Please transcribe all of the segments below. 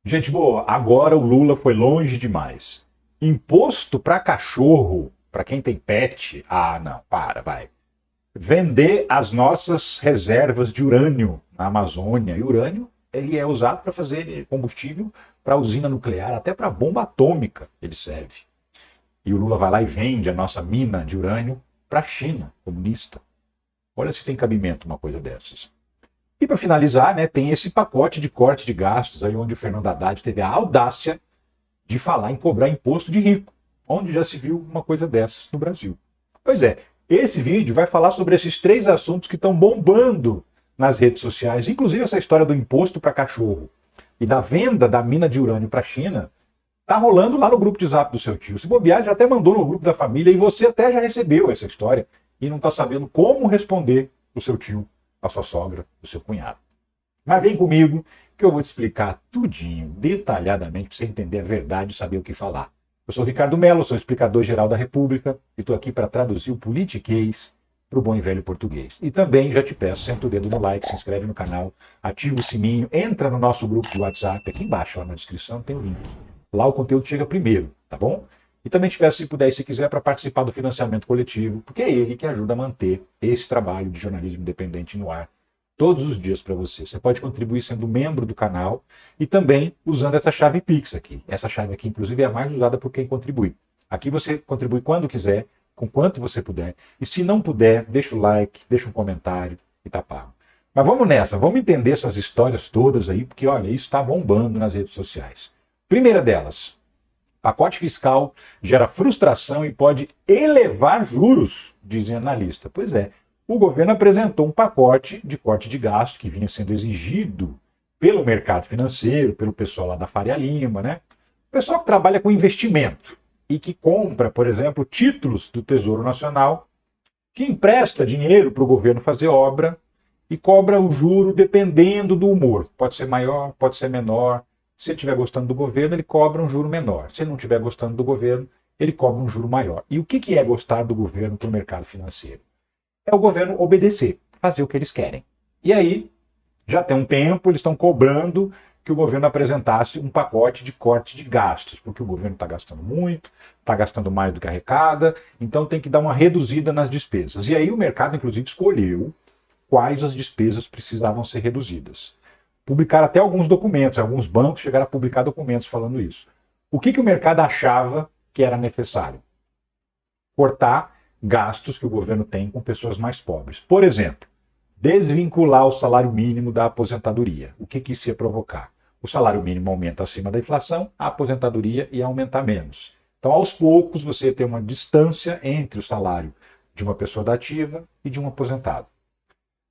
Gente boa, agora o Lula foi longe demais. Imposto para cachorro, para quem tem pet, ah, não, vai. Vender as nossas reservas de urânio na Amazônia. E urânio, ele é usado para fazer combustível para usina nuclear, até para bomba atômica ele serve. E o Lula vai lá e vende a nossa mina de urânio para a China comunista. Olha se tem cabimento uma coisa dessas. E para finalizar, né, tem esse pacote de corte de gastos, aí onde o Fernando Haddad teve a audácia de falar em cobrar imposto de rico, onde já se viu uma coisa dessas no Brasil. Pois é, esse vídeo vai falar sobre esses três assuntos que estão bombando nas redes sociais, inclusive essa história do imposto para cachorro e da venda da mina de urânio para a China, tá rolando lá no grupo de zap do seu tio. Se bobear, já até mandou no grupo da família e você até já recebeu essa história e não está sabendo como responder o seu tio, a sua sogra, o seu cunhado. Mas vem comigo que eu vou te explicar tudinho, detalhadamente, para você entender a verdade e saber o que falar. Eu sou Ricardo Mello, sou explicador-geral da República e estou aqui para traduzir o politiquês para o bom e velho português. E também já te peço, senta o dedo no like, se inscreve no canal, ativa o sininho, entra no nosso grupo de WhatsApp, aqui embaixo, lá na descrição tem o link. Lá o conteúdo chega primeiro, tá bom? E também te peço, se puder e se quiser, para participar do financiamento coletivo, porque é ele que ajuda a manter esse trabalho de jornalismo independente no ar todos os dias para você. Você pode contribuir sendo membro do canal e também usando essa chave Pix aqui. Essa chave aqui, inclusive, é a mais usada por quem contribui. Aqui você contribui quando quiser, com quanto você puder. E se não puder, deixa o like, deixa um comentário e tá pago. Mas vamos nessa, vamos entender essas histórias todas aí, porque olha, isso está bombando nas redes sociais. Primeira delas, pacote fiscal gera frustração e pode elevar juros, dizem analistas. Pois é, o governo apresentou um pacote de corte de gasto que vinha sendo exigido pelo mercado financeiro, pelo pessoal lá da Faria Lima, né? O pessoal que trabalha com investimento e que compra, por exemplo, títulos do Tesouro Nacional, que empresta dinheiro para o governo fazer obra e cobra o juro dependendo do humor. Pode ser maior, pode ser menor. Se ele estiver gostando do governo, ele cobra um juro menor. Se ele não estiver gostando do governo, ele cobra um juro maior. E o que é gostar do governo para o mercado financeiro? É o governo obedecer, fazer o que eles querem. E aí, já tem um tempo, eles estão cobrando que o governo apresentasse um pacote de corte de gastos, porque o governo está gastando muito, está gastando mais do que arrecada, então tem que dar uma reduzida nas despesas. E aí o mercado, inclusive, escolheu quais as despesas precisavam ser reduzidas. Publicaram até alguns documentos, alguns bancos chegaram a publicar documentos falando isso. O que o mercado achava que era necessário? Cortar gastos que o governo tem com pessoas mais pobres. Por exemplo, desvincular o salário mínimo da aposentadoria. O que isso ia provocar? O salário mínimo aumenta acima da inflação, a aposentadoria ia aumentar menos. Então, aos poucos, você tem uma distância entre o salário de uma pessoa da ativa e de um aposentado.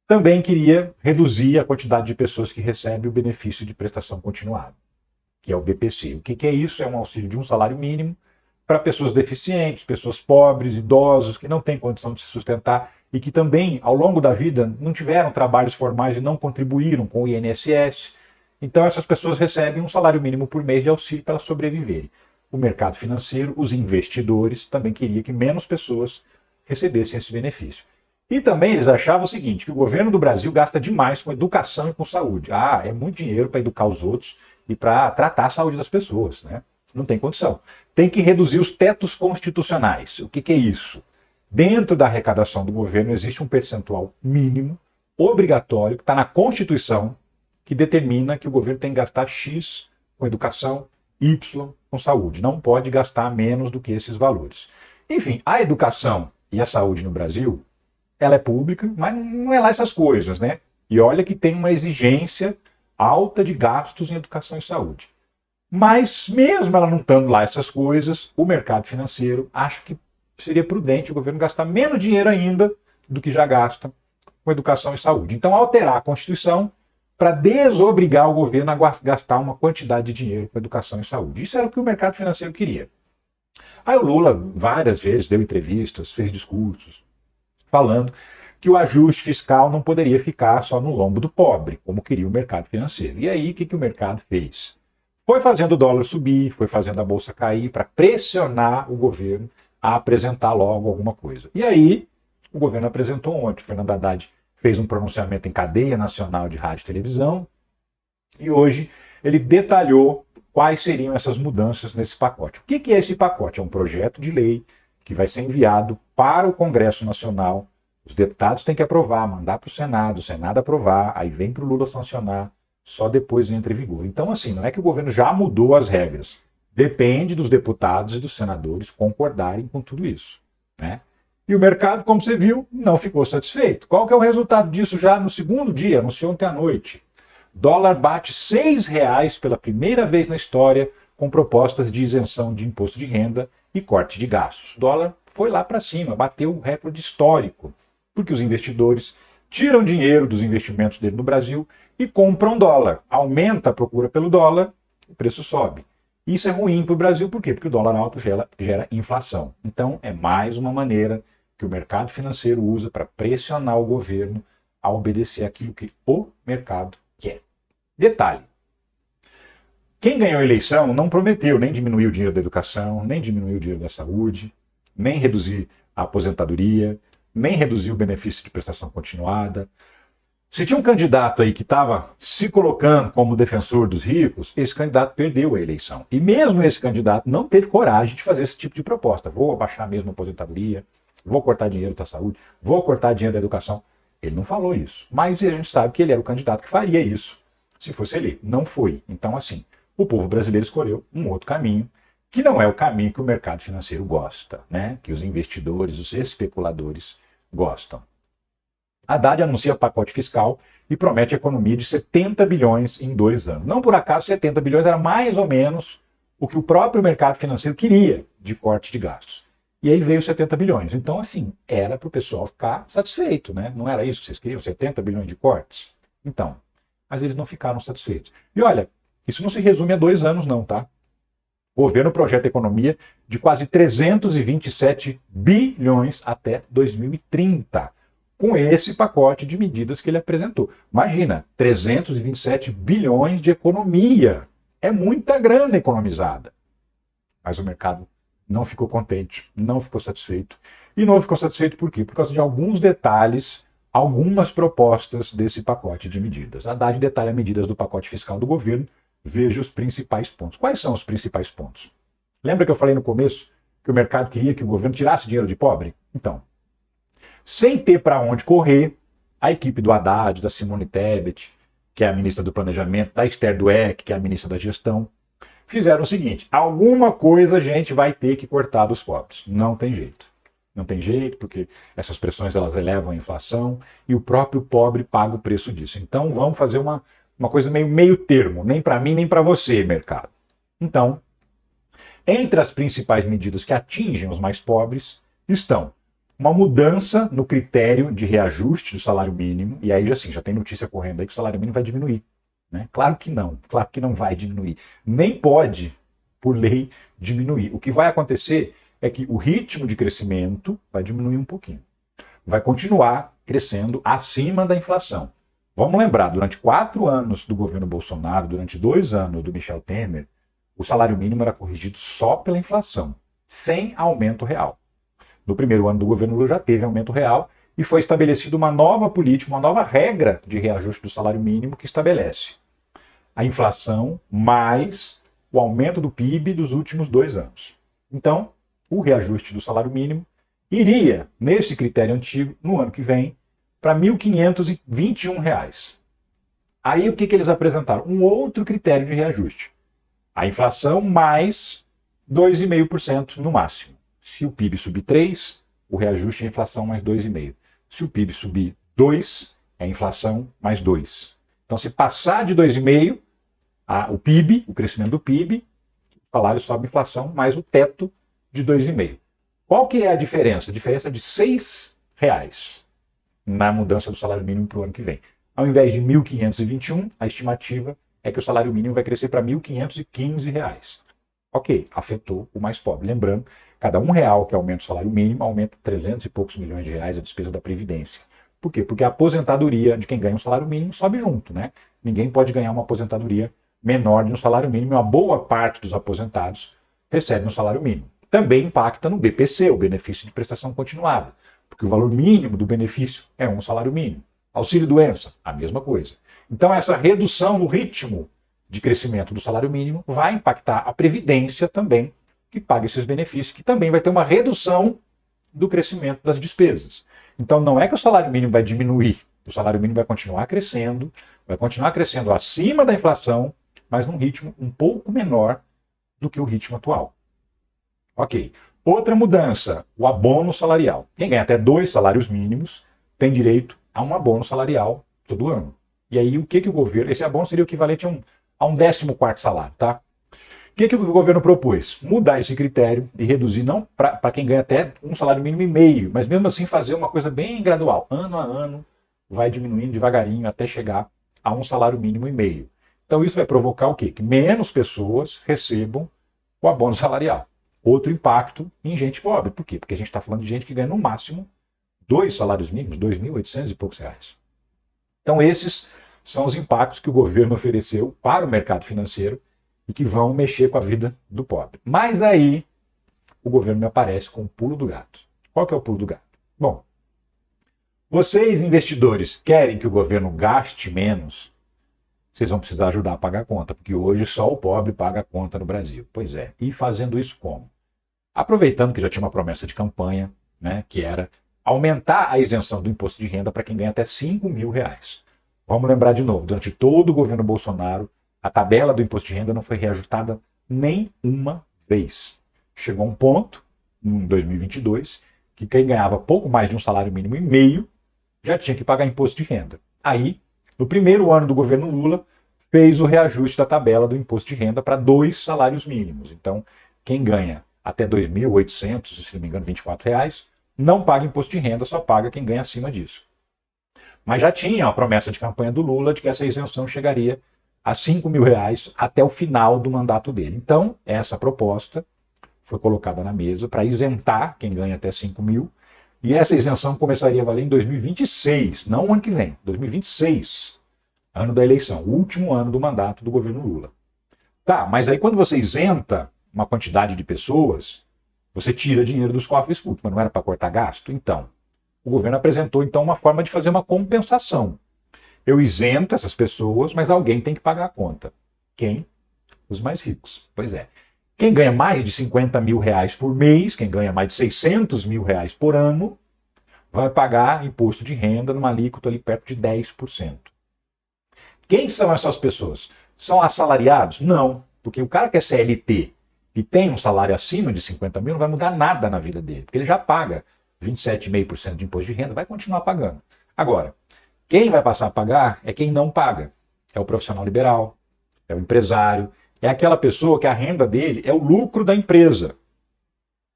Também queria reduzir a quantidade de pessoas que recebem o benefício de prestação continuada, que é o BPC. O que é isso? É um auxílio de um salário mínimo para pessoas deficientes, pessoas pobres, idosos, que não têm condição de se sustentar e que também, ao longo da vida, não tiveram trabalhos formais e não contribuíram com o INSS. Então, essas pessoas recebem um salário mínimo por mês de auxílio para elas sobreviverem. O mercado financeiro, os investidores, também queriam que menos pessoas recebessem esse benefício. E também eles achavam o seguinte, que o governo do Brasil gasta demais com educação e com saúde. Ah, é muito dinheiro para educar os outros e para tratar a saúde das pessoas, né? Não tem condição. Tem que reduzir os tetos constitucionais. O que é isso? Dentro da arrecadação do governo existe um percentual mínimo, obrigatório, que está na Constituição, que determina que o governo tem que gastar X com educação, Y com saúde. Não pode gastar menos do que esses valores. Enfim, a educação e a saúde no Brasil, ela é pública, mas não é lá essas coisas, né? E olha que tem uma exigência alta de gastos em educação e saúde. Mas, mesmo ela não estando lá essas coisas, o mercado financeiro acha que seria prudente o governo gastar menos dinheiro ainda do que já gasta com educação e saúde. Então, alterar a Constituição para desobrigar o governo a gastar uma quantidade de dinheiro com educação e saúde. Isso era o que o mercado financeiro queria. Aí o Lula, várias vezes, deu entrevistas, fez discursos, falando que o ajuste fiscal não poderia ficar só no lombo do pobre, como queria o mercado financeiro. E aí, o que o mercado fez? Foi fazendo o dólar subir, foi fazendo a bolsa cair para pressionar o governo a apresentar logo alguma coisa. E aí, o governo apresentou ontem. O Fernando Haddad fez um pronunciamento em cadeia nacional de rádio e televisão e hoje ele detalhou quais seriam essas mudanças nesse pacote. O que é esse pacote? É um projeto de lei que vai ser enviado para o Congresso Nacional. Os deputados têm que aprovar, mandar para o Senado aprovar, aí vem para o Lula sancionar, só depois entra em vigor. Então, assim, não é que o governo já mudou as regras. Depende dos deputados e dos senadores concordarem com tudo isso, né? E o mercado, como você viu, não ficou satisfeito. Qual que é o resultado disso já no segundo dia, anunciou ontem à noite? Dólar bate R$6 pela primeira vez na história, com propostas de isenção de imposto de renda e corte de gastos. O dólar foi lá para cima, bateu um recorde histórico, porque os investidores tiram dinheiro dos investimentos dele no Brasil e compram dólar. Aumenta a procura pelo dólar, o preço sobe. Isso é ruim para o Brasil, por quê? Porque o dólar alto gera inflação. Então, é mais uma maneira que o mercado financeiro usa para pressionar o governo a obedecer aquilo que o mercado quer. Detalhe: quem ganhou a eleição não prometeu nem diminuir o dinheiro da educação, nem diminuir o dinheiro da saúde, nem reduzir a aposentadoria, nem reduzir o benefício de prestação continuada. Se tinha um candidato aí que estava se colocando como defensor dos ricos, esse candidato perdeu a eleição. E mesmo esse candidato não teve coragem de fazer esse tipo de proposta. Vou abaixar mesmo a aposentadoria, vou cortar dinheiro da saúde, vou cortar dinheiro da educação. Ele não falou isso. Mas a gente sabe que ele era o candidato que faria isso, se fosse ele. Não foi. Então, assim, o povo brasileiro escolheu um outro caminho, que não é o caminho que o mercado financeiro gosta, né? Que os investidores, os especuladores gostam. Haddad anuncia pacote fiscal e promete economia de 70 bilhões em 2 anos. Não por acaso 70 bilhões era mais ou menos o que o próprio mercado financeiro queria de corte de gastos. E aí veio 70 bilhões. Então, assim, era para o pessoal ficar satisfeito, né? Não era isso que vocês queriam, 70 bilhões de cortes? Então, mas eles não ficaram satisfeitos. E olha, isso não se resume a 2 anos não, tá? O governo projeta economia de quase 327 bilhões até 2030. Com esse pacote de medidas que ele apresentou. Imagina, 327 bilhões de economia. É muita grana economizada. Mas o mercado não ficou contente, não ficou satisfeito. E não ficou satisfeito por quê? Por causa de alguns detalhes, algumas propostas desse pacote de medidas. Haddad detalha medidas do pacote fiscal do governo. Veja os principais pontos. Quais são os principais pontos? Lembra que eu falei no começo que o mercado queria que o governo tirasse dinheiro de pobre? Então, sem ter para onde correr, a equipe do Haddad, da Simone Tebet, que é a ministra do Planejamento, da Esther Dweck, que é a ministra da Gestão, fizeram o seguinte: alguma coisa a gente vai ter que cortar dos pobres. Não tem jeito. Não tem jeito, porque essas pressões elas elevam a inflação e o próprio pobre paga o preço disso. Então vamos fazer uma coisa meio termo, nem para mim nem para você, mercado. Então, entre as principais medidas que atingem os mais pobres estão uma mudança no critério de reajuste do salário mínimo, e aí assim, já tem notícia correndo aí que o salário mínimo vai diminuir, né? Claro que não vai diminuir. Nem pode, por lei, diminuir. O que vai acontecer é que o ritmo de crescimento vai diminuir um pouquinho. Vai continuar crescendo acima da inflação. Vamos lembrar, durante 4 anos do governo Bolsonaro, durante 2 anos do Michel Temer, o salário mínimo era corrigido só pela inflação, sem aumento real. No primeiro ano do governo Lula já teve aumento real e foi estabelecida uma nova política, uma nova regra de reajuste do salário mínimo que estabelece a inflação mais o aumento do PIB dos últimos 2 anos. Então, o reajuste do salário mínimo iria, nesse critério antigo, no ano que vem, para R$ 1.521. Aí o que eles apresentaram? Um outro critério de reajuste. A inflação mais 2,5% no máximo. Se o PIB subir 3, o reajuste é a inflação mais 2,5. Se o PIB subir 2, é a inflação mais 2. Então, se passar de 2,5, o PIB, o crescimento do PIB, o salário sobe a inflação mais o teto de 2,5. Qual que é a diferença? A diferença é de R$ 6 na mudança do salário mínimo para o ano que vem. Ao invés de 1.521, a estimativa é que o salário mínimo vai crescer para R$ 1.515. Ok, afetou o mais pobre. Lembrando, cada R$1 que aumenta o salário mínimo, aumenta 300 e poucos milhões de reais a despesa da Previdência. Por quê? Porque a aposentadoria de quem ganha um salário mínimo sobe junto, né? Ninguém pode ganhar uma aposentadoria menor de um salário mínimo. Uma boa parte dos aposentados recebe um salário mínimo. Também impacta no BPC, o benefício de prestação continuada, porque o valor mínimo do benefício é um salário mínimo. Auxílio-doença, a mesma coisa. Então essa redução no ritmo de crescimento do salário mínimo vai impactar a Previdência também, que paga esses benefícios, que também vai ter uma redução do crescimento das despesas. Então não é que o salário mínimo vai diminuir, o salário mínimo vai continuar crescendo acima da inflação, mas num ritmo um pouco menor do que o ritmo atual. Ok. Outra mudança, o abono salarial. Quem ganha até 2 salários mínimos tem direito a um abono salarial todo ano. E aí o que o governo... Esse abono seria o equivalente a um 14º salário, tá? O que o governo propôs? Mudar esse critério e reduzir não para quem ganha até um salário mínimo e meio, mas mesmo assim fazer uma coisa bem gradual. Ano a ano vai diminuindo devagarinho até chegar a um salário mínimo e meio. Então isso vai provocar o quê? Que menos pessoas recebam o abono salarial. Outro impacto em gente pobre. Por quê? Porque a gente está falando de gente que ganha no máximo 2 salários mínimos, 2.800 e poucos reais. Então esses são os impactos que o governo ofereceu para o mercado financeiro e que vão mexer com a vida do pobre. Mas aí o governo me aparece com o pulo do gato. Qual que é o pulo do gato? Bom, vocês investidores querem que o governo gaste menos? Vocês vão precisar ajudar a pagar a conta, porque hoje só o pobre paga a conta no Brasil. Pois é, e fazendo isso como? Aproveitando que já tinha uma promessa de campanha, né, que era aumentar a isenção do imposto de renda para quem ganha até R$ 5.000. Vamos lembrar de novo, durante todo o governo Bolsonaro, a tabela do imposto de renda não foi reajustada nem uma vez. Chegou a um ponto, em 2022, que quem ganhava pouco mais de um salário mínimo e meio já tinha que pagar imposto de renda. Aí, no primeiro ano do governo Lula, fez o reajuste da tabela do imposto de renda para 2 salários mínimos. Então, quem ganha até R$ 2.800, se não me engano, R$ 24, não paga imposto de renda, só paga quem ganha acima disso. Mas já tinha a promessa de campanha do Lula de que essa isenção chegaria a R$ 5.000 até o final do mandato dele. Então, essa proposta foi colocada na mesa para isentar quem ganha até 5 mil, e essa isenção começaria a valer em 2026, não o ano que vem, 2026, ano da eleição, o último ano do mandato do governo Lula. Tá, mas aí quando você isenta uma quantidade de pessoas, você tira dinheiro dos cofres públicos, mas não era para cortar gasto? Então, o governo apresentou então uma forma de fazer uma compensação. Eu isento essas pessoas, mas alguém tem que pagar a conta. Quem? Os mais ricos. Pois é. Quem ganha mais de R$ 50.000 por mês, quem ganha mais de R$ 600.000 por ano, vai pagar imposto de renda numa alíquota ali perto de 10%. Quem são essas pessoas? São assalariados? Não, porque o cara que é CLT e tem um salário acima de 50 mil não vai mudar nada na vida dele, porque ele já paga 27,5% de imposto de renda, vai continuar pagando. Agora, quem vai passar a pagar é quem não paga. É o profissional liberal, é o empresário, é aquela pessoa que a renda dele é o lucro da empresa.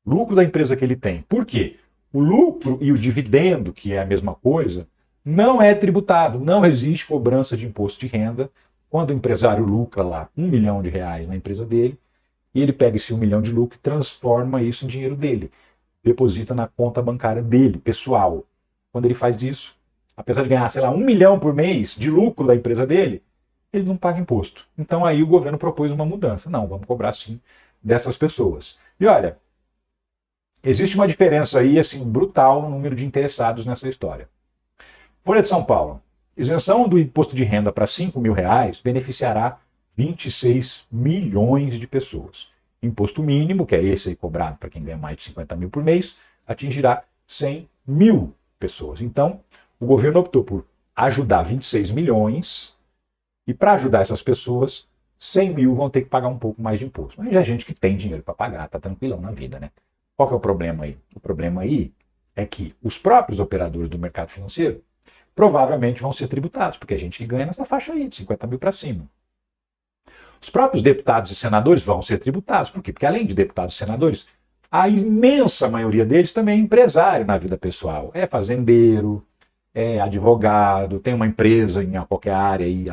Lucro da empresa que ele tem. Por quê? O lucro e o dividendo, que é a mesma coisa, não é tributado. Não existe cobrança de imposto de renda quando o empresário lucra lá R$ 1 milhão na empresa dele, e ele pega esse 1 milhão de lucro e transforma isso em dinheiro dele. Deposita na conta bancária dele, pessoal. Quando ele faz isso, apesar de ganhar, sei lá, 1 milhão por mês de lucro da empresa dele, ele não paga imposto. Então aí o governo propôs uma mudança. Não, vamos cobrar sim dessas pessoas. E olha, existe uma diferença aí, assim, brutal no número de interessados nessa história. Folha de São Paulo. Isenção do imposto de renda para R$ 5.000 beneficiará 26 milhões de pessoas. Imposto mínimo, que é esse aí cobrado para quem ganha mais de 50 mil por mês, atingirá 100 mil pessoas. Então, o governo optou por ajudar 26 milhões e para ajudar essas pessoas, 100 mil vão ter que pagar um pouco mais de imposto. Mas é gente que tem dinheiro para pagar, tá tranquilão na vida, né? Qual que é o problema aí? O problema aí é que os próprios operadores do mercado financeiro provavelmente vão ser tributados, porque a gente que ganha nessa faixa aí, de 50 mil para cima. Os próprios deputados e senadores vão ser tributados. Por quê? Porque além de deputados e senadores, a imensa maioria deles também é empresário na vida pessoal. É fazendeiro, é advogado, tem uma empresa em qualquer área aí,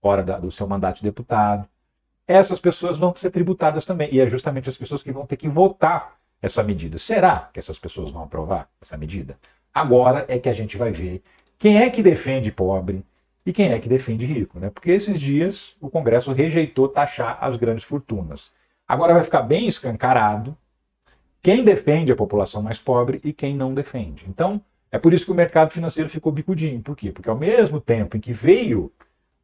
fora do seu mandato de deputado. Essas pessoas vão ser tributadas também. E é justamente as pessoas que vão ter que votar essa medida. Será que essas pessoas vão aprovar essa medida? Agora é que a gente vai ver quem é que defende pobre e quem é que defende rico, né? Porque esses dias o Congresso rejeitou taxar as grandes fortunas. Agora vai ficar bem escancarado quem defende a população mais pobre e quem não defende. Então, é por isso que o mercado financeiro ficou bicudinho. Por quê? Porque ao mesmo tempo em que veio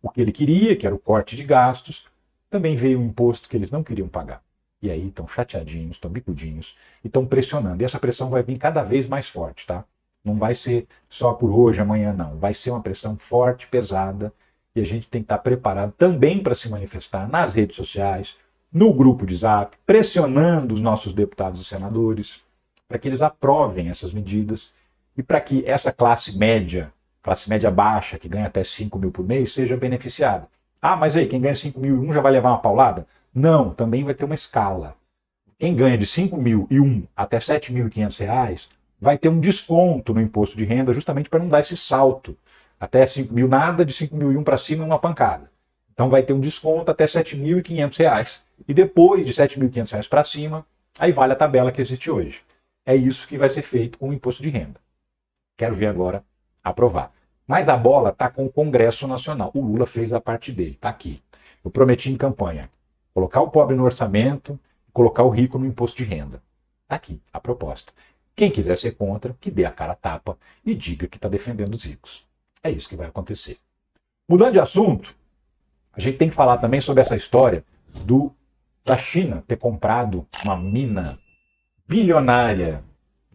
o que ele queria, que era o corte de gastos, também veio um imposto que eles não queriam pagar. E aí estão chateadinhos, estão bicudinhos e estão pressionando. E essa pressão vai vir cada vez mais forte, tá? Não vai ser só por hoje, amanhã, não. Vai ser uma pressão forte, pesada, e a gente tem que estar preparado também para se manifestar nas redes sociais, no grupo de Zap, pressionando os nossos deputados e senadores para que eles aprovem essas medidas e para que essa classe média baixa, que ganha até 5 mil por mês, seja beneficiada. Ah, mas aí, quem ganha 5.001 já vai levar uma paulada? Não, também vai ter uma escala. Quem ganha de 5.001 até 7.500 reais vai ter um desconto no imposto de renda justamente para não dar esse salto. Até 5.000 nada, de 5.001 para cima uma pancada. Então vai ter um desconto até 7.500 reais. E depois de 7.500 reais para cima, aí vale a tabela que existe hoje. É isso que vai ser feito com o imposto de renda. Quero ver agora aprovar. Mas a bola está com o Congresso Nacional. O Lula fez a parte dele, está aqui. Eu prometi em campanha colocar o pobre no orçamento, colocar o rico no imposto de renda. Está aqui a proposta. Quem quiser ser contra, que dê a cara a tapa e diga que está defendendo os ricos. É isso que vai acontecer. Mudando de assunto, a gente tem que falar também sobre essa história da China ter comprado uma mina bilionária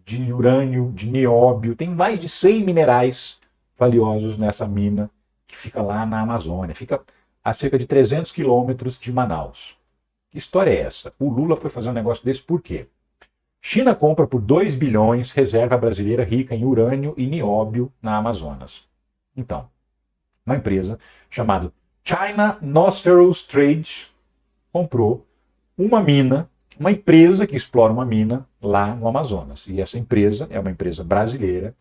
de urânio, de nióbio. Tem mais de 100 minerais valiosos nessa mina que fica lá na Amazônia. Fica a cerca de 300 quilômetros de Manaus. Que história é essa? O Lula foi fazer um negócio desse por quê? China compra por 2 bilhões reserva brasileira rica em urânio e nióbio na Amazonas. Então, uma empresa chamada China Phosphorus Trade comprou uma mina, uma empresa que explora uma mina lá no Amazonas. E essa empresa é uma empresa brasileira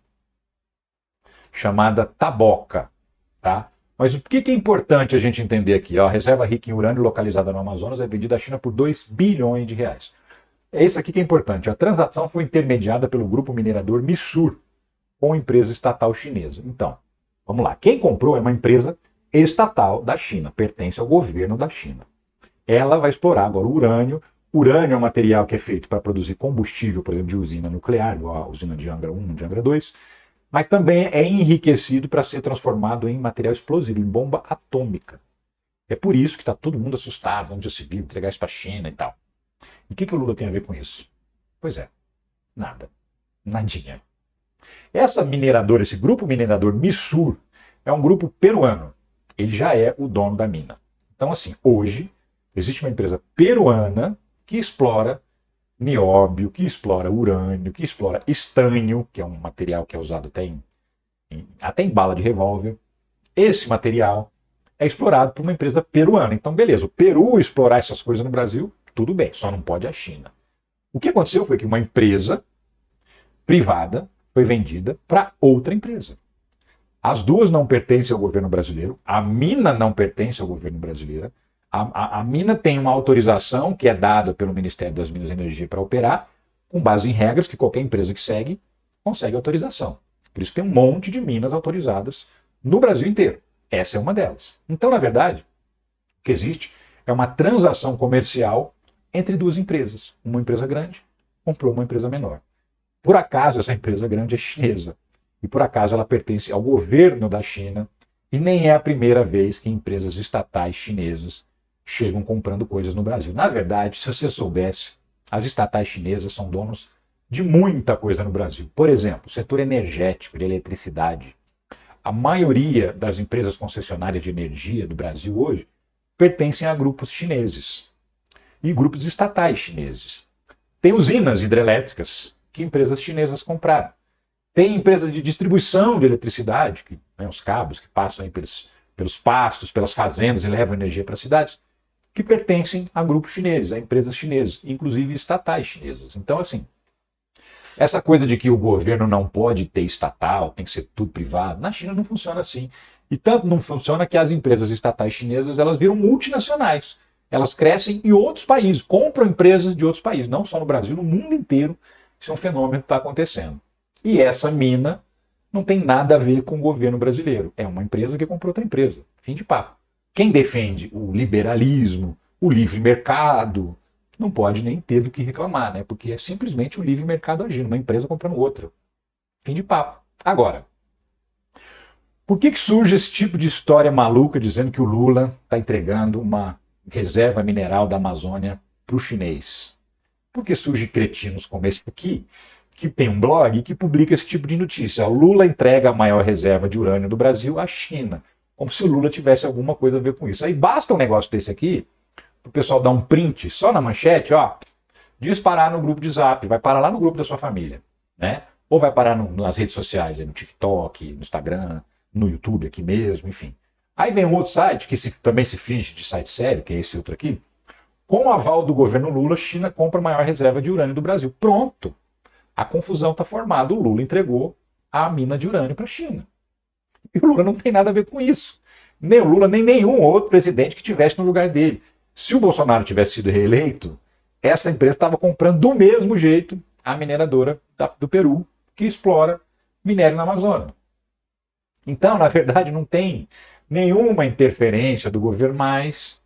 chamada Taboca, tá? Mas o que é importante a gente entender aqui? A reserva rica em urânio localizada no Amazonas é vendida à China por 2 bilhões de reais. É isso aqui que é importante. A transação foi intermediada pelo grupo minerador Mitsui com a empresa estatal chinesa. Então, vamos lá. Quem comprou é uma empresa estatal da China, pertence ao governo da China. Ela vai explorar agora o urânio. Urânio é um material que é feito para produzir combustível, por exemplo, de usina nuclear, igual a usina de Angra 1, de Angra 2, mas também é enriquecido para ser transformado em material explosivo, em bomba atômica. É por isso que está todo mundo assustado, onde já se viu entregar isso para a China e tal. E o que o Lula tem a ver com isso? Pois é, nada. Nadinha. Essa mineradora, esse grupo minerador Mitsui, é um grupo peruano. Ele já é o dono da mina. Então, assim, hoje existe uma empresa peruana que explora nióbio, que explora urânio, que explora estânio, que é um material que é usado até em bala de revólver. Esse material é explorado por uma empresa peruana. Então, beleza, o Peru explorar essas coisas no Brasil, tudo bem, só não pode a China. O que aconteceu foi que uma empresa privada foi vendida para outra empresa. As duas não pertencem ao governo brasileiro, a mina não pertence ao governo brasileiro, a mina tem uma autorização que é dada pelo Ministério das Minas e Energia para operar, com base em regras que qualquer empresa que segue consegue autorização. Por isso tem um monte de minas autorizadas no Brasil inteiro. Essa é uma delas. Então, na verdade, o que existe é uma transação comercial entre duas empresas. Uma empresa grande comprou uma empresa menor. Por acaso, essa empresa grande é chinesa. E por acaso ela pertence ao governo da China. E nem é a primeira vez que empresas estatais chinesas chegam comprando coisas no Brasil. Na verdade, se você soubesse, as estatais chinesas são donos de muita coisa no Brasil. Por exemplo, o setor energético, de eletricidade. A maioria das empresas concessionárias de energia do Brasil hoje pertencem a grupos chineses e grupos estatais chineses. Tem usinas hidrelétricas que empresas chinesas compraram. Tem empresas de distribuição de eletricidade, os cabos que passam aí pelos pastos, pelas fazendas e levam energia para as cidades, que pertencem a grupos chineses, a empresas chinesas, inclusive estatais chinesas. Então, assim, essa coisa de que o governo não pode ter estatal, tem que ser tudo privado, na China não funciona assim. E tanto não funciona que as empresas estatais chinesas elas viram multinacionais. Elas crescem em outros países, compram empresas de outros países, não só no Brasil, no mundo inteiro. Isso é um fenômeno que está acontecendo. E essa mina não tem nada a ver com o governo brasileiro. É uma empresa que comprou outra empresa. Fim de papo. Quem defende o liberalismo, o livre mercado, não pode nem ter do que reclamar, né? Porque é simplesmente o livre mercado agindo, uma empresa comprando outra. Fim de papo. Agora, Por que surge esse tipo de história maluca dizendo que o Lula está entregando uma reserva mineral da Amazônia para o chinês? Por que surge cretinos como esse aqui, que tem um blog que publica esse tipo de notícia? O Lula entrega a maior reserva de urânio do Brasil à China, como se o Lula tivesse alguma coisa a ver com isso. Aí basta um negócio desse aqui, o pessoal dar um print só na manchete, ó, disparar no grupo de Zap, vai parar lá no grupo da sua família, né? Ou vai parar nas redes sociais, no TikTok, no Instagram, no YouTube aqui mesmo, enfim. Aí vem um outro site que também se finge de site sério, que é esse outro aqui. Com o aval do governo Lula, China compra a maior reserva de urânio do Brasil. Pronto. A confusão está formada. O Lula entregou a mina de urânio para a China. E o Lula não tem nada a ver com isso. Nem o Lula, nem nenhum outro presidente que tivesse no lugar dele. Se o Bolsonaro tivesse sido reeleito, essa empresa estava comprando do mesmo jeito a mineradora do Peru, que explora minério na Amazônia. Então, na verdade, não tem nenhuma interferência do governo mais.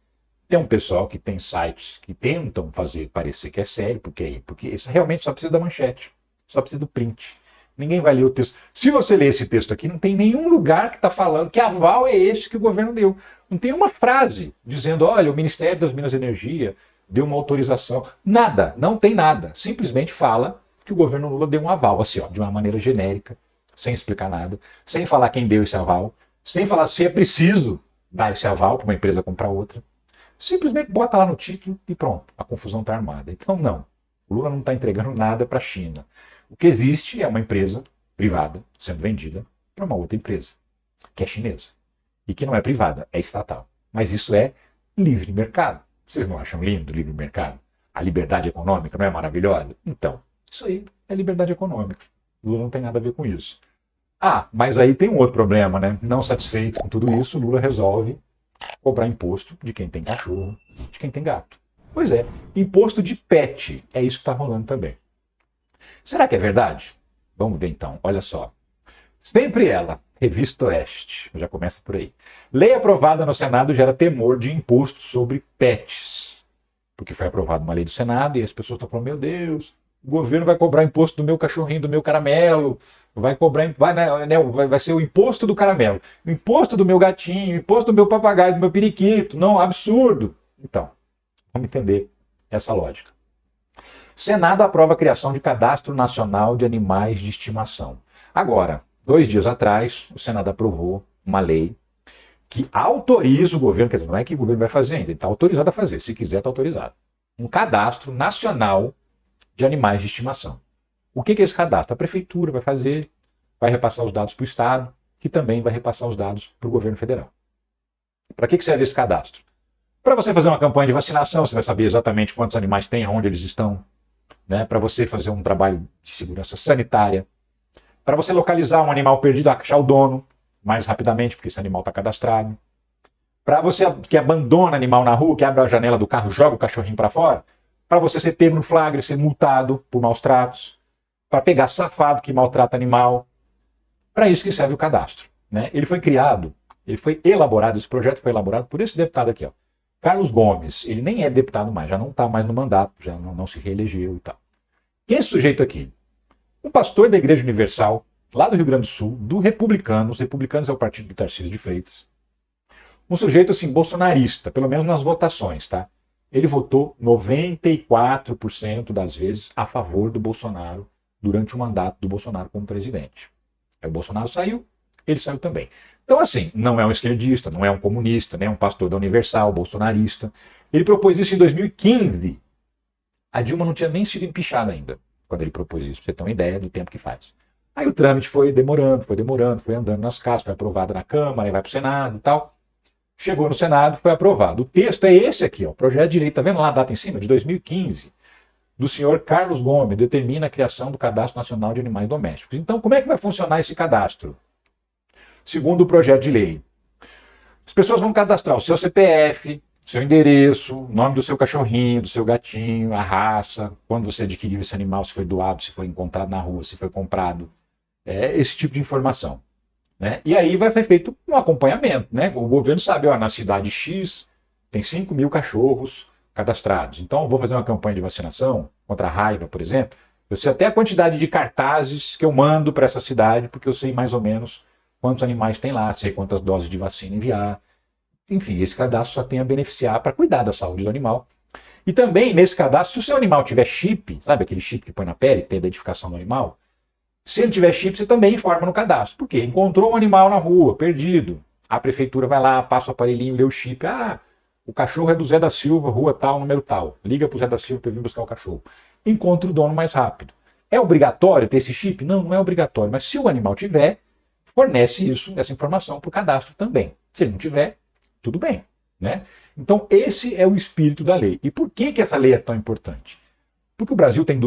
Tem um pessoal que tem sites que tentam fazer parecer que é sério, porque isso realmente só precisa da manchete, só precisa do print. Ninguém vai ler o texto. Se você ler esse texto aqui, não tem nenhum lugar que está falando que aval é esse que o governo deu. Não tem uma frase dizendo, olha, o Ministério das Minas e Energia deu uma autorização. Nada, não tem nada. Simplesmente fala que o governo Lula deu um aval, assim, ó, de uma maneira genérica, sem explicar nada, sem falar quem deu esse aval, sem falar se é preciso dar esse aval para uma empresa comprar outra. Simplesmente bota lá no título e pronto, a confusão está armada. Então não, o Lula não está entregando nada para a China. O que existe é uma empresa privada sendo vendida para uma outra empresa, que é chinesa. E que não é privada, é estatal. Mas isso é livre mercado. Vocês não acham lindo o livre mercado? A liberdade econômica não é maravilhosa? Então, isso aí é liberdade econômica. O Lula não tem nada a ver com isso. Ah, mas aí tem um outro problema, né? Não satisfeito com tudo isso, o Lula resolve cobrar imposto de quem tem cachorro, de quem tem gato. Pois é, imposto de pet, é isso que está rolando também. Será que é verdade? Vamos ver então, olha só. Sempre ela, Revista Oeste, já começa por aí. Lei aprovada no Senado gera temor de imposto sobre pets. Porque foi aprovada uma lei do Senado e as pessoas estão falando, meu Deus, o governo vai cobrar imposto do meu cachorrinho, do meu caramelo, vai cobrar, vai ser o imposto do caramelo, o imposto do meu gatinho, o imposto do meu papagaio, do meu periquito. Não, absurdo. Então, vamos entender essa lógica. Senado aprova a criação de Cadastro Nacional de Animais de Estimação. Agora, 2 dias atrás, o Senado aprovou uma lei que autoriza o governo, quer dizer, não é que o governo vai fazer ainda, ele está autorizado a fazer, se quiser está autorizado. Um Cadastro Nacional de Animais de Estimação. O que é esse cadastro? A prefeitura vai fazer, vai repassar os dados para o Estado, que também vai repassar os dados para o governo federal. Para que serve esse cadastro? Para você fazer uma campanha de vacinação, você vai saber exatamente quantos animais tem, onde eles estão, né? Para você fazer um trabalho de segurança sanitária, para você localizar um animal perdido, achar o dono mais rapidamente, porque esse animal está cadastrado. Para você que abandona animal na rua, que abre a janela do carro, joga o cachorrinho para fora, para você ser pego no flagra e ser multado por maus tratos, para pegar safado que maltrata animal. Para isso que serve o cadastro, né? Ele foi criado, ele foi elaborado, esse projeto foi elaborado por esse deputado aqui, ó, Carlos Gomes. Ele nem é deputado mais, já não está mais no mandato, já não se reelegeu e tal. Quem é esse sujeito aqui? Um pastor da Igreja Universal, lá do Rio Grande do Sul, do Republicanos. Republicanos é o partido do Tarcísio de Freitas. Um sujeito assim, bolsonarista, pelo menos nas votações, tá? Ele votou 94% das vezes a favor do Bolsonaro durante o mandato do Bolsonaro como presidente. Aí o Bolsonaro saiu, ele saiu também. Então, assim, não é um esquerdista, não é um comunista, nem um pastor da Universal, bolsonarista. Ele propôs isso em 2015. A Dilma não tinha nem sido empichada ainda, quando ele propôs isso, pra você ter uma ideia do tempo que faz. Aí o trâmite foi demorando, foi andando nas casas, foi aprovado na Câmara, aí vai para o Senado e tal. Chegou no Senado, foi aprovado. O texto é esse aqui, ó, projeto de lei, tá vendo lá a data em cima? De 2015, do senhor Carlos Gomes, determina a criação do Cadastro Nacional de Animais Domésticos. Então, como é que vai funcionar esse cadastro? Segundo o projeto de lei, as pessoas vão cadastrar o seu CPF, seu endereço, o nome do seu cachorrinho, do seu gatinho, a raça, quando você adquiriu esse animal, se foi doado, se foi encontrado na rua, se foi comprado, esse tipo de informação. Né? E aí vai ser feito um acompanhamento. Né? O governo sabe, ó, na cidade X tem 5.000 cachorros cadastrados. Então eu vou fazer uma campanha de vacinação contra a raiva, por exemplo. Eu sei até a quantidade de cartazes que eu mando para essa cidade, porque eu sei mais ou menos quantos animais tem lá, sei quantas doses de vacina enviar. Enfim, esse cadastro só tem a beneficiar para cuidar da saúde do animal. E também, nesse cadastro, se o seu animal tiver chip, sabe aquele chip que põe na pele, que tem a identificação do animal? Se ele tiver chip, você também informa no cadastro. Por quê? Encontrou um animal na rua, perdido. A prefeitura vai lá, passa o aparelhinho, lê o chip. Ah, o cachorro é do Zé da Silva, rua tal, número tal. Liga para o Zé da Silva para ele vir buscar o cachorro. Encontra o dono mais rápido. É obrigatório ter esse chip? Não, não é obrigatório. Mas se o animal tiver, fornece isso, essa informação para o cadastro também. Se ele não tiver, tudo bem. Né? Então, esse é o espírito da lei. E por que essa lei é tão importante? Porque o Brasil tem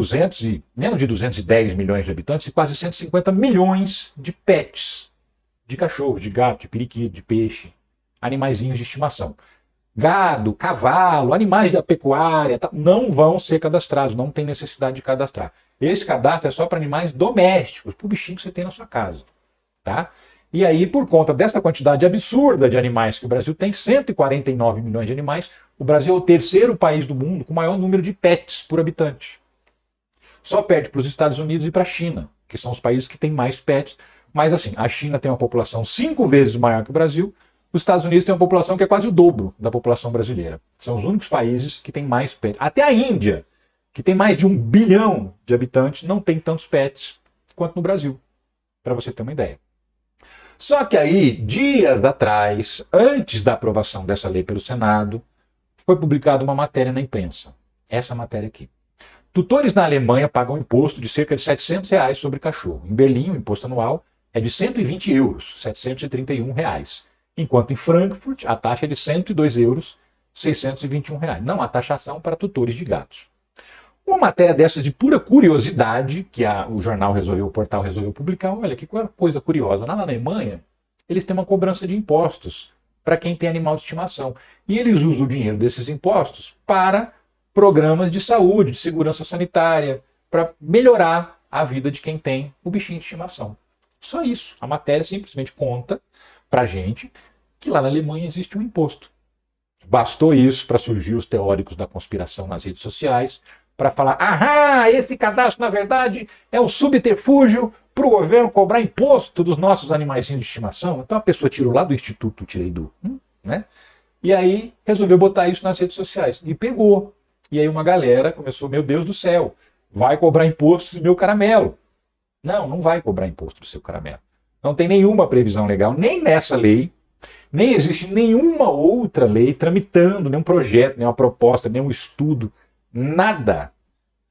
menos de 210 milhões de habitantes e quase 150 milhões de pets, de cachorro, de gato, de periquito, de peixe, animaizinhos de estimação. Gado, cavalo, animais da pecuária, não vão ser cadastrados, não tem necessidade de cadastrar. Esse cadastro é só para animais domésticos, para o bichinho que você tem na sua casa. Tá? E aí, por conta dessa quantidade absurda de animais que o Brasil tem, 149 milhões de animais, o Brasil é o terceiro país do mundo com o maior número de pets por habitante. Só perde para os Estados Unidos e para a China, que são os países que têm mais pets. Mas assim, a China tem uma população 5 vezes maior que o Brasil, os Estados Unidos têm uma população que é quase o dobro da população brasileira. São os únicos países que têm mais pets. Até a Índia, que tem mais de 1 bilhão de habitantes, não tem tantos pets quanto no Brasil, para você ter uma ideia. Só que aí, dias atrás, antes da aprovação dessa lei pelo Senado, foi publicada uma matéria na imprensa. Essa matéria aqui. Tutores na Alemanha pagam imposto de cerca de R$ 700 sobre cachorro. Em Berlim, o imposto anual é de 120 euros, R$ 731. Enquanto em Frankfurt, a taxa é de 102 euros, R$ 621. Não há taxação para tutores de gatos. Uma matéria dessas de pura curiosidade, que o portal resolveu publicar, olha que coisa curiosa. Lá na Alemanha, eles têm uma cobrança de impostos para quem tem animal de estimação. E eles usam o dinheiro desses impostos para programas de saúde, de segurança sanitária, para melhorar a vida de quem tem o bichinho de estimação. Só isso. A matéria simplesmente conta para a gente que lá na Alemanha existe um imposto. Bastou isso para surgir os teóricos da conspiração nas redes sociais, para falar, esse cadastro, na verdade, é um subterfúgio para o governo cobrar imposto dos nossos animaizinhos de estimação. Então a pessoa tirou lá do Instituto Tirei-Du, né? E aí resolveu botar isso nas redes sociais. E pegou. E aí uma galera começou, meu Deus do céu, vai cobrar imposto do meu caramelo. Não, não vai cobrar imposto do seu caramelo. Não tem nenhuma previsão legal, nem nessa lei, nem existe nenhuma outra lei tramitando, nenhum projeto, nenhuma proposta, nenhum estudo, nada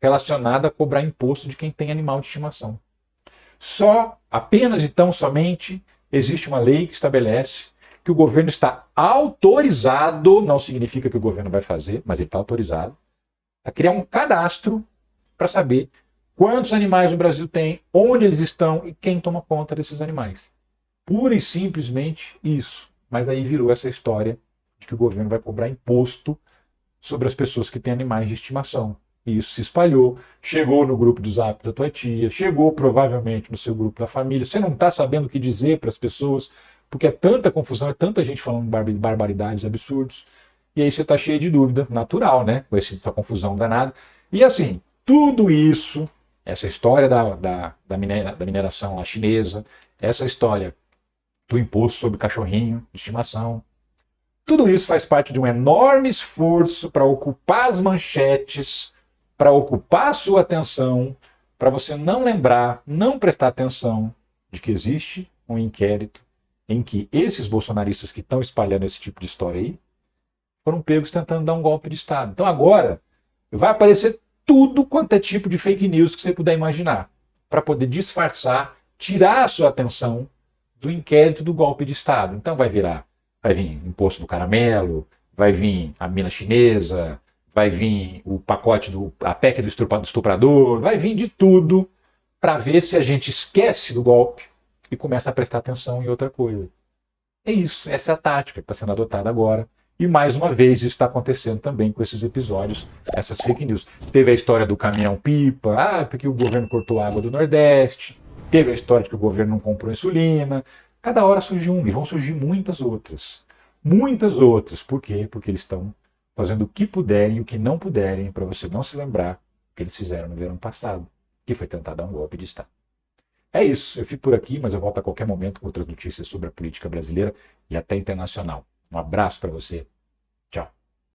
relacionado a cobrar imposto de quem tem animal de estimação. Apenas e tão somente, existe uma lei que estabelece que o governo está autorizado, não significa que o governo vai fazer, mas ele está autorizado, a criar um cadastro para saber quantos animais o Brasil tem, onde eles estão e quem toma conta desses animais. Pura e simplesmente isso. Mas aí virou essa história de que o governo vai cobrar imposto sobre as pessoas que têm animais de estimação. E isso se espalhou, chegou no grupo do Zap da tua tia, chegou provavelmente no seu grupo da família. Você não está sabendo o que dizer para as pessoas, porque é tanta confusão, é tanta gente falando barbaridades, absurdos. E aí você está cheio de dúvida, natural, né? Com essa confusão danada. E assim, tudo isso, essa história da mineração lá chinesa, essa história do imposto sobre cachorrinho de estimação, tudo isso faz parte de um enorme esforço para ocupar as manchetes, para ocupar a sua atenção, para você não lembrar, não prestar atenção de que existe um inquérito em que esses bolsonaristas que estão espalhando esse tipo de história aí foram pegos tentando dar um golpe de Estado. Então agora vai aparecer tudo quanto é tipo de fake news que você puder imaginar, para poder disfarçar, tirar a sua atenção do inquérito do golpe de Estado. Então vai vir imposto do caramelo, vai vir a mina chinesa, vai vir o pacote a PEC do estuprador, vai vir de tudo para ver se a gente esquece do golpe e começa a prestar atenção em outra coisa. É isso, essa é a tática que está sendo adotada agora. E mais uma vez isso está acontecendo também com esses episódios, essas fake news. Teve a história do caminhão-pipa, porque o governo cortou a água do Nordeste. Teve a história de que o governo não comprou insulina. Cada hora surge uma e vão surgir muitas outras. Muitas outras. Por quê? Porque eles estão fazendo o que puderem e o que não puderem para você não se lembrar que eles fizeram no verão passado, que foi tentar dar um golpe de Estado. É isso, eu fico por aqui, mas eu volto a qualquer momento com outras notícias sobre a política brasileira e até internacional. Um abraço para você.